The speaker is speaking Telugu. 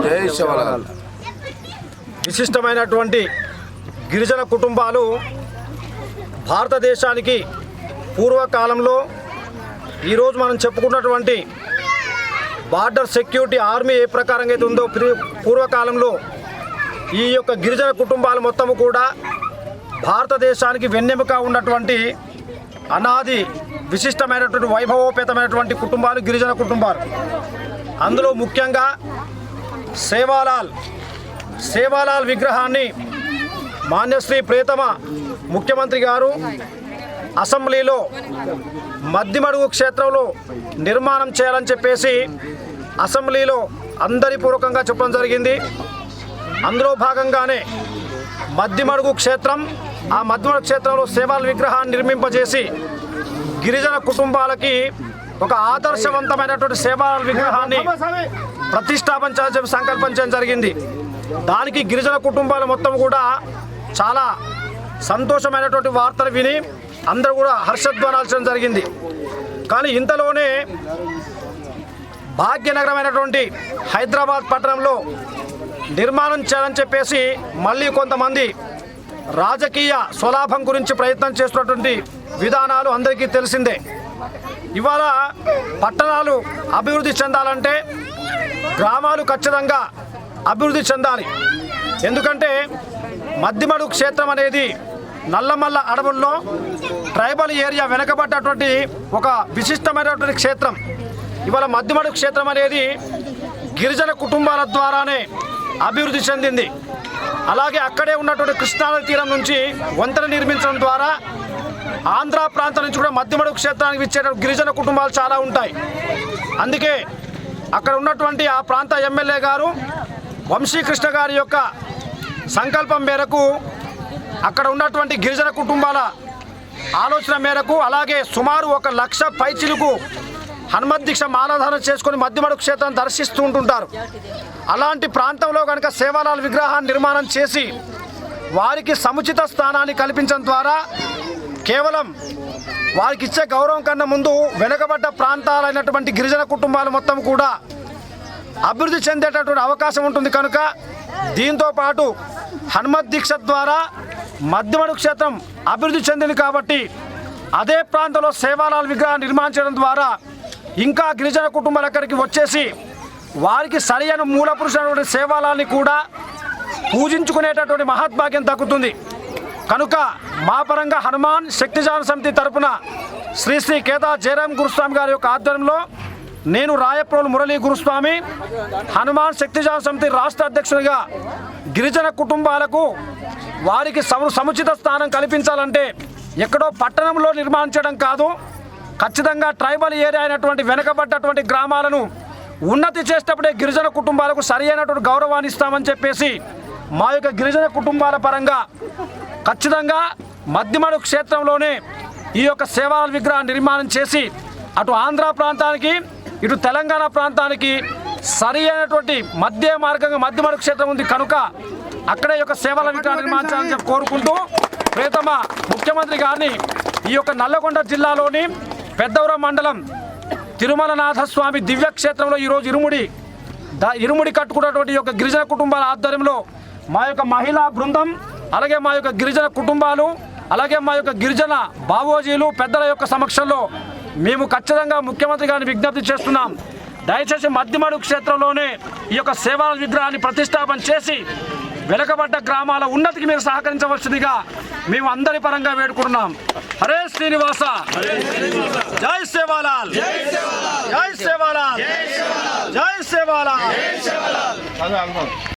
జై సేవాలాల్. విశిష్టమైనటువంటి గిరిజన కుటుంబాలు భారతదేశానికి పూర్వకాలంలో ఈరోజు మనం చెప్పుకున్నటువంటి బార్డర్ సెక్యూరిటీ ఆర్మీ ఏ ప్రకారంగా అయితే ఉందో పూర్వకాలంలో ఈ యొక్క గిరిజన కుటుంబాలు మొత్తము కూడా భారతదేశానికి వెన్నెముక ఉన్నటువంటి అనాది విశిష్టమైనటువంటి వైభవోపేతమైనటువంటి కుటుంబాలు గిరిజన కుటుంబాలు. అందులో ముఖ్యంగా సేవాలాల్ విగ్రహాన్ని మాన్యశ్రీ ప్రియతమ ముఖ్యమంత్రి గారు అసెంబ్లీలో మద్దిమడుగు క్షేత్రంలో నిర్మాణం చేయాలని చెప్పేసి అసెంబ్లీలో అందరి పూర్వకంగా చెప్పడం జరిగింది. అందులో భాగంగానే మద్దిమడుగు క్షేత్రం, ఆ మద్దిమడుగు క్షేత్రంలో సేవాల విగ్రహాన్ని నిర్మింపజేసి గిరిజన కుటుంబాలకి ఒక ఆదర్శవంతమైనటువంటి సేవాల విగ్రహాన్ని ప్రతిష్టాపన చేయాలని సంకల్పించడం జరిగింది. దానికి గిరిజన కుటుంబాలు మొత్తం కూడా చాలా సంతోషమైనటువంటి వార్తలు విని అందరూ కూడా హర్షధ్వానాల్చడం జరిగింది. కానీ ఇంతలోనే భాగ్యనగరమైనటువంటి హైదరాబాద్ పట్టణంలో నిర్మాణం చేయాలని చెప్పేసి మళ్ళీ కొంతమంది రాజకీయ స్వలాభం గురించి ప్రయత్నం చేస్తున్నటువంటి విధానాలు అందరికీ తెలిసిందే. ఇవాళ పట్టణాలు అభివృద్ధి చెందాలంటే గ్రామాలు ఖచ్చితంగా అభివృద్ధి చెందాలి. ఎందుకంటే మద్దిమడుగు క్షేత్రం అనేది నల్లమల్ల అడవుల్లో ట్రైబల్ ఏరియా వెనకబడ్డటువంటి ఒక విశిష్టమైనటువంటి క్షేత్రం. ఇవాళ మద్దిమడుగు క్షేత్రం అనేది గిరిజన కుటుంబాల ద్వారానే అభివృద్ధి చెందింది. అలాగే అక్కడే ఉన్నటువంటి కృష్ణానది తీరం నుంచి వంతెన నిర్మించడం ద్వారా ఆంధ్ర ప్రాంతం నుంచి కూడా మద్దిమడుగు క్షేత్రానికి ఇచ్చే గిరిజన కుటుంబాలు చాలా ఉంటాయి. అందుకే అక్కడ ఉన్నటువంటి ఆ ప్రాంత ఎమ్మెల్యే గారు వంశీకృష్ణ గారి యొక్క సంకల్పం మేరకు అక్కడ ఉన్నటువంటి గిరిజన కుటుంబాల ఆలోచన మేరకు అలాగే సుమారు 1 లక్ష పైచిలకు హనుమత్ దీక్ష మాలాధారణ చేసుకొని మద్దిమడుగు క్షేత్రాన్ని దర్శిస్తూ ఉంటుంటారు. అలాంటి ప్రాంతంలో కనుక సేవాలాల్ విగ్రహాన్ని నిర్మాణం చేసి వారికి సముచిత స్థానాన్ని కల్పించడం ద్వారా కేవలం వారికి ఇచ్చే గౌరవం కన్నా ముందు వెనుకబడ్డ ప్రాంతాలైనటువంటి గిరిజన కుటుంబాలు మొత్తం కూడా అభివృద్ధి చెందేటటువంటి అవకాశం ఉంటుంది. కనుక దీంతో పాటు హనుమత్ దీక్ష ద్వారా మద్దిమడుగు క్షేత్రం అభివృద్ధి చెందింది కాబట్టి అదే ప్రాంతంలో సేవాలాల్ విగ్రహాన్ని నిర్మించడం ద్వారా ఇంకా గిరిజన కుటుంబాల దగ్గరికి వచ్చేసి వారికి సరైన మూల పురుషుడైనటువంటి సేవాలాల్ని కూడా పూజించుకునేటటువంటి మహద్భాగ్యం దక్కుతుంది. కనుక మా పరంగా హనుమాన్ శక్తిజాన సమితి తరపున శ్రీ శ్రీ కేదా జయరాం గురుస్వామి గారి యొక్క ఆధ్వర్యంలో నేను రాయప్రోలు మురళీ గురుస్వామి హనుమాన్ శక్తిజాన సమితి రాష్ట్ర అధ్యక్షుడిగా గిరిజన కుటుంబాలకు వారికి సముచిత స్థానం కల్పించాలంటే ఎక్కడో పట్టణంలో నిర్మించడం కాదు, ఖచ్చితంగా ట్రైబల్ ఏరియా అయినటువంటి వెనుకబడ్డటువంటి గ్రామాలను ఉన్నతి చేసేటప్పుడే గిరిజన కుటుంబాలకు సరైనటువంటి గౌరవాన్ని ఇస్తామని చెప్పేసి మా యొక్క గిరిజన కుటుంబాల పరంగా ఖచ్చితంగా మద్దిమడుగు క్షేత్రంలోనే ఈ యొక్క సేవాలాల్ విగ్రహాన్ని నిర్మాణం చేసి అటు ఆంధ్ర ప్రాంతానికి ఇటు తెలంగాణ ప్రాంతానికి సరి అయినటువంటి మధ్య మార్గంగా మద్దిమడుగు క్షేత్రం ఉంది కనుక అక్కడే యొక్క సేవాలాల్ విగ్రహం నిర్మించాలని చెప్పి కోరుకుంటూ ప్రియతమ ముఖ్యమంత్రి గారిని ఈ యొక్క నల్లగొండ జిల్లాలోని పెద్దవరం మండలం తిరుమలనాథస్వామి దివ్యక్షేత్రంలో ఈరోజు ఇరుముడి కట్టుకున్నటువంటి యొక్క గిరిజన కుటుంబాల ఆధ్వర్యంలో మా యొక్క మహిళా బృందం అలాగే మా యొక్క గిరిజన కుటుంబాలు అలాగే మా యొక్క గిరిజన బావోజీలు పెద్దల యొక్క సమక్షంలో మేము ఖచ్చితంగా ముఖ్యమంత్రి గారిని విజ్ఞప్తి చేస్తున్నాం. దయచేసి మద్దిమడుగు క్షేత్రంలోనే ఈ యొక్క సేవాలాల్ విగ్రహాన్ని ప్రతిష్టాపన చేసి వెనుకబడ్డ గ్రామాల ఉన్నతికి మీరు సహకరించవలసిందిగా మేము అందరి పరంగా వేడుకుంటున్నాం. హరే శ్రీనివాస, జై సేవాలాల్, జై సేవాలాల్, జై సేవాలాల్.